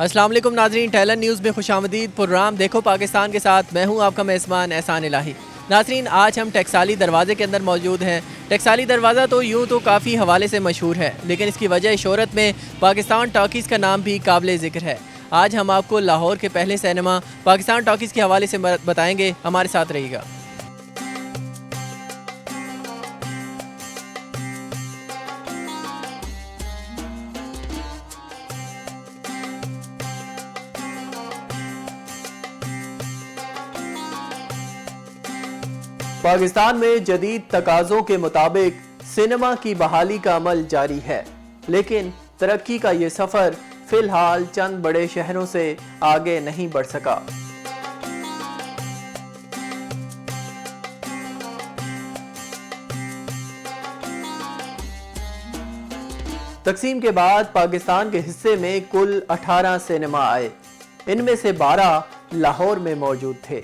السلام علیکم ناظرین، ٹیلر نیوز میں خوش آمدید۔ پروگرام دیکھو پاکستان کے ساتھ میں ہوں آپ کا میزبان احسان الہی۔ ناظرین، آج ہم ٹکسالی دروازے کے اندر موجود ہیں۔ ٹکسالی دروازہ تو یوں تو کافی حوالے سے مشہور ہے، لیکن اس کی وجہ شہرت میں پاکستان ٹاکیز کا نام بھی قابل ذکر ہے۔ آج ہم آپ کو لاہور کے پہلے سینما پاکستان ٹاکیز کے حوالے سے بتائیں گے، ہمارے ساتھ رہیے گا۔ پاکستان میں جدید تقاضوں کے مطابق سینما کی بحالی کا عمل جاری ہے، لیکن ترقی کا یہ سفر فی الحال چند بڑے شہروں سے آگے نہیں بڑھ سکا۔ تقسیم کے بعد پاکستان کے حصے میں کل 18 سینما آئے، ان میں سے 12 لاہور میں موجود تھے۔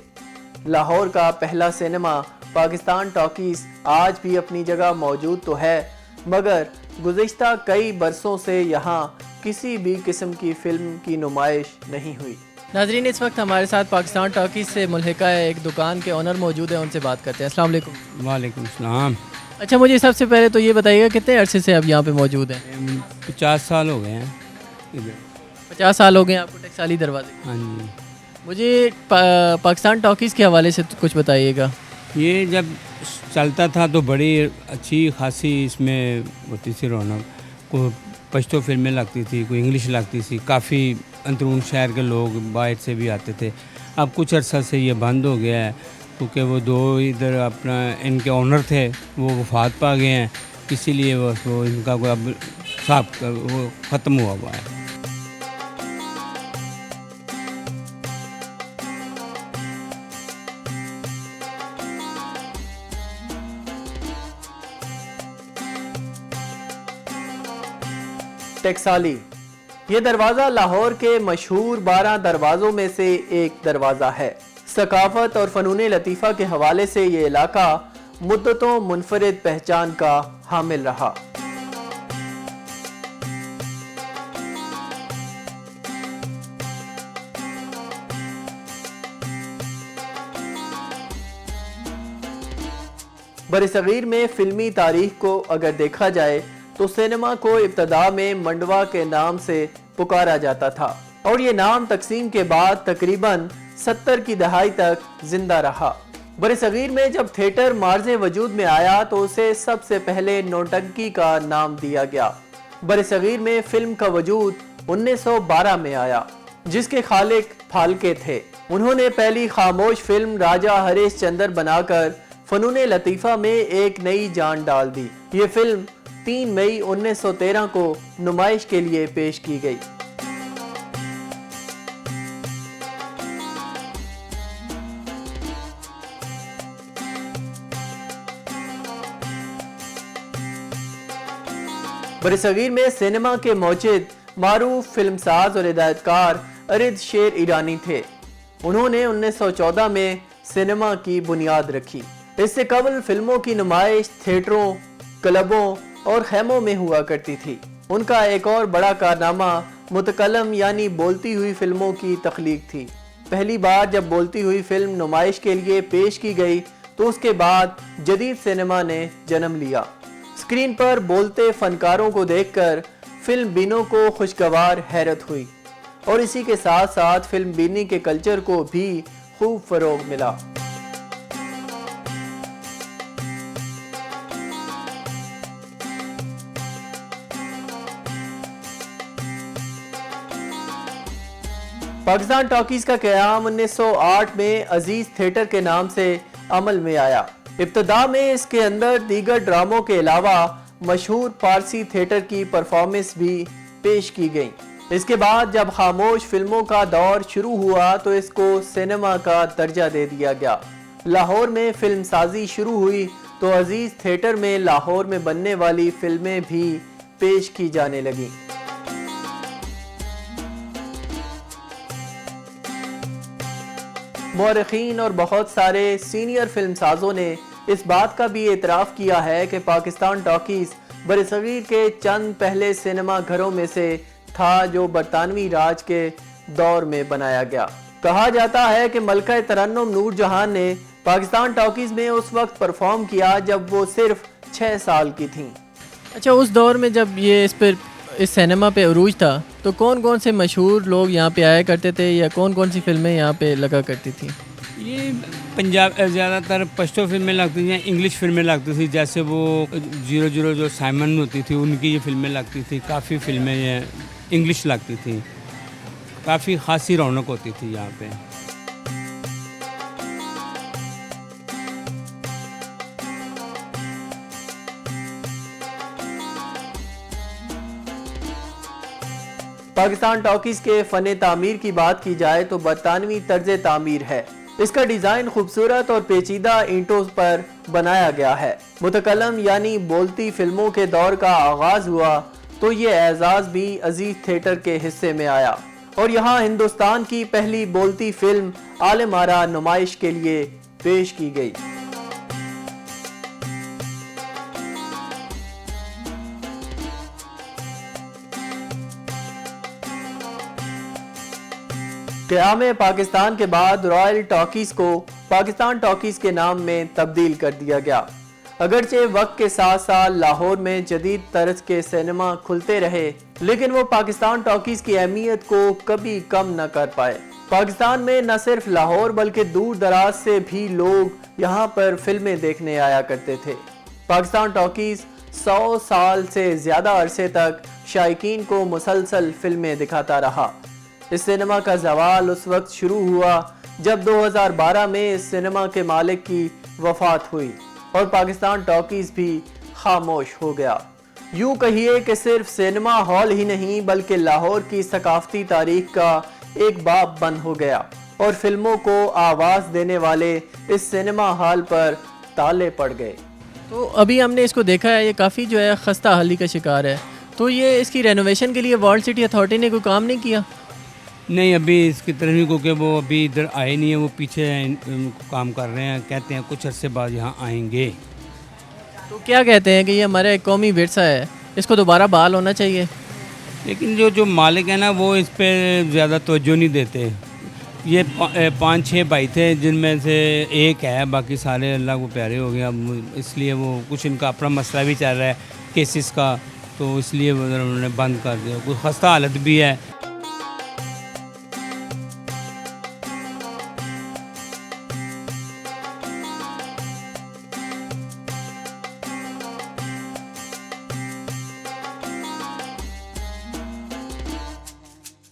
لاہور کا پہلا سینما پاکستان ٹاکیز آج بھی اپنی جگہ موجود تو ہے، مگر گزشتہ کئی برسوں سے یہاں کسی بھی قسم کی فلم کی نمائش نہیں ہوئی۔ ناظرین، اس وقت ہمارے ساتھ پاکستان ٹاکیز سے ملحقہ ایک دکان کے اونر موجود ہیں، ان سے بات کرتے ہیں۔ السلام علیکم۔ وعلیکم السلام۔ اچھا، مجھے سب سے پہلے تو یہ بتائیے گا کتنے عرصے سے اب یہاں پہ موجود ہیں؟ 50 سال ہو گئے ہیں ادھر۔ 50 سال ہو گئے ہیں آپ کو ٹکسالی دروازے؟ ہاں جی۔ مجھے پاکستان ٹاکیز کے حوالے سے کچھ بتائیے گا۔ یہ جب چلتا تھا تو بڑی اچھی خاصی اس میں ہوتی تھی رونق، کوئی پشتو فلمیں لگتی تھی، کوئی انگلش لگتی تھی، کافی اندرون شہر کے لوگ باہر سے بھی آتے تھے۔ اب کچھ عرصہ سے یہ بند ہو گیا ہے، کیونکہ وہ دو ادھر اپنا ان کے اونر تھے وہ وفات پا گئے ہیں، اسی لیے وہ ان کا کوئی اب صاحب وہ ختم ہوا ہے۔ ٹکسالی، یہ دروازہ لاہور کے مشہور 12 دروازوں میں سے ایک دروازہ ہے۔ ثقافت اور فنون لطیفہ کے حوالے سے یہ علاقہ مدتوں منفرد پہچان کا حامل رہا۔ برصغیر میں فلمی تاریخ کو اگر دیکھا جائے تو سینما کو ابتدا میں منڈوا کے نام سے پکارا جاتا تھا، اور یہ نام تقسیم کے بعد تقریباً 70 کی دہائی تک زندہ رہا۔ برصغیر میں جب تھیٹر معرض وجود میں آیا تو اسے سب سے پہلے نوٹنکی کا نام دیا گیا۔ برصغیر میں فلم کا وجود 1912 میں آیا، جس کے خالق پھالکے تھے۔ انہوں نے پہلی خاموش فلم راجہ ہریش چندر بنا کر فنون لطیفہ میں ایک نئی جان ڈال دی۔ یہ فلم 3 مئی 1913 کو نمائش کے لیے پیش کی گئی۔ برصغیر میں سینما کے موجد معروف فلم ساز اور ہدایت کار ارد شیر ایرانی تھے۔ انہوں نے 1914 میں سینما کی بنیاد رکھی۔ اس سے قبل فلموں کی نمائش تھیٹروں، کلبوں اور خیموں میں ہوا کرتی تھی۔ ان کا ایک اور بڑا کارنامہ متکلم یعنی بولتی ہوئی فلموں کی تخلیق تھی۔ پہلی بار جب بولتی ہوئی فلم نمائش کے لیے پیش کی گئی تو اس کے بعد جدید سینما نے جنم لیا۔ اسکرین پر بولتے فنکاروں کو دیکھ کر فلم بینوں کو خوشگوار حیرت ہوئی، اور اسی کے ساتھ ساتھ فلم بینی کے کلچر کو بھی خوب فروغ ملا۔ پاکستان ٹاکیز کا قیام 1908 میں عزیز تھیٹر کے نام سے عمل میں آیا۔ ابتدا میں اس کے اندر دیگر ڈراموں کے علاوہ مشہور پارسی تھیٹر کی پرفارمنس بھی پیش کی گئیں۔ اس کے بعد جب خاموش فلموں کا دور شروع ہوا تو اس کو سینما کا درجہ دے دیا گیا۔ لاہور میں فلم سازی شروع ہوئی تو عزیز تھیٹر میں لاہور میں بننے والی فلمیں بھی پیش کی جانے لگیں۔ مورخین اور بہت سارے سینئر فلم سازوں نے اس بات کا بھی اعتراف کیا ہے کہ پاکستان ٹاکیز برصغیر کے چند پہلے سینما گھروں میں سے تھا جو برطانوی راج کے دور میں بنایا گیا۔ کہا جاتا ہے کہ ملکہ ترنم نور جہان نے پاکستان ٹاکیز میں اس وقت پرفارم کیا جب وہ صرف 6 سال کی تھیں۔ اچھا، اس دور میں جب یہ اس سینما پہ عروج تھا تو کون کون سے مشہور لوگ یہاں پہ آیا کرتے تھے یا کون کون سی فلمیں یہاں پہ لگا کرتی تھیں؟ یہ پنجاب زیادہ تر پشتو فلمیں لگتی تھیں، انگلش فلمیں لگتی تھیں، جیسے وہ 00 جو سائمن ہوتی تھی ان کی یہ فلمیں لگتی تھیں، کافی فلمیں یہ انگلش لگتی تھیں، کافی خاصی رونق ہوتی تھی یہاں پہ۔ پاکستان ٹاکیز کے فن تعمیر کی بات کی جائے تو برطانوی طرز تعمیر ہے۔ اس کا ڈیزائن خوبصورت اور پیچیدہ اینٹوں پر بنایا گیا ہے۔ متکلم یعنی بولتی فلموں کے دور کا آغاز ہوا تو یہ اعزاز بھی عزیز تھیٹر کے حصے میں آیا اور یہاں ہندوستان کی پہلی بولتی فلم عالم آرا نمائش کے لیے پیش کی گئی۔ قیام پاکستان کے بعد رائل ٹاکیز کو پاکستان ٹاکیز کے نام میں تبدیل کر دیا گیا۔ اگرچہ وقت کے ساتھ ساتھ لاہور میں جدید طرز کے سینما کھلتے رہے لیکن وہ پاکستان ٹاکیز کی اہمیت کو کبھی کم نہ کر پائے۔ پاکستان میں نہ صرف لاہور بلکہ دور دراز سے بھی لوگ یہاں پر فلمیں دیکھنے آیا کرتے تھے۔ پاکستان ٹاکیز 100 سال سے زیادہ عرصے تک شائقین کو مسلسل فلمیں دکھاتا رہا۔ اس سینما کا زوال اس وقت شروع ہوا جب 2012 میں اس سینما کے مالک کی وفات ہوئی اور پاکستان ٹاکیز بھی خاموش ہو گیا۔ یوں کہیے کہ صرف سینما ہال ہی نہیں بلکہ لاہور کی ثقافتی تاریخ کا ایک باب بند ہو گیا اور فلموں کو آواز دینے والے اس سینما ہال پر تالے پڑ گئے۔ تو ابھی ہم نے اس کو دیکھا ہے، یہ کافی جو ہے خستہ حالی کا شکار ہے، تو یہ اس کی رینوویشن کے لیے ورلڈ سٹی اتھارٹی نے کوئی کام نہیں کیا؟ نہیں، ابھی اس کی طرف کیونکہ وہ ابھی ادھر آئے نہیں ہیں، وہ پیچھے کام کر رہے ہیں، کہتے ہیں کچھ عرصے بعد یہاں آئیں گے۔ تو کیا کہتے ہیں کہ یہ ہمارا ایک قومی ورثہ ہے، اس کو دوبارہ بحال ہونا چاہیے؟ لیکن جو مالک ہیں نا وہ اس پہ زیادہ توجہ نہیں دیتے۔ یہ 5-6 بھائی تھے جن میں سے ایک ہے، باقی سارے اللہ کو پیارے ہو گیا، اس لیے وہ کچھ ان کا اپنا مسئلہ بھی چل رہا ہے کیسز کا، تو اس لیے انہوں نے بند کر دیا۔ کوئی خستہ حالت بھی ہے۔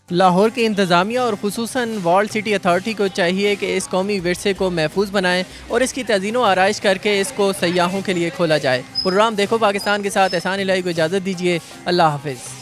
لاہور کی انتظامیہ اور خصوصاً ورلڈ سٹی اتھارٹی کو چاہیے کہ اس قومی ورثے کو محفوظ بنائیں اور اس کی تزئین و آرائش کر کے اس کو سیاحوں کے لیے کھولا جائے۔ پروگرام دیکھو پاکستان کے ساتھ احسان الہی کو اجازت دیجیے۔ اللہ حافظ۔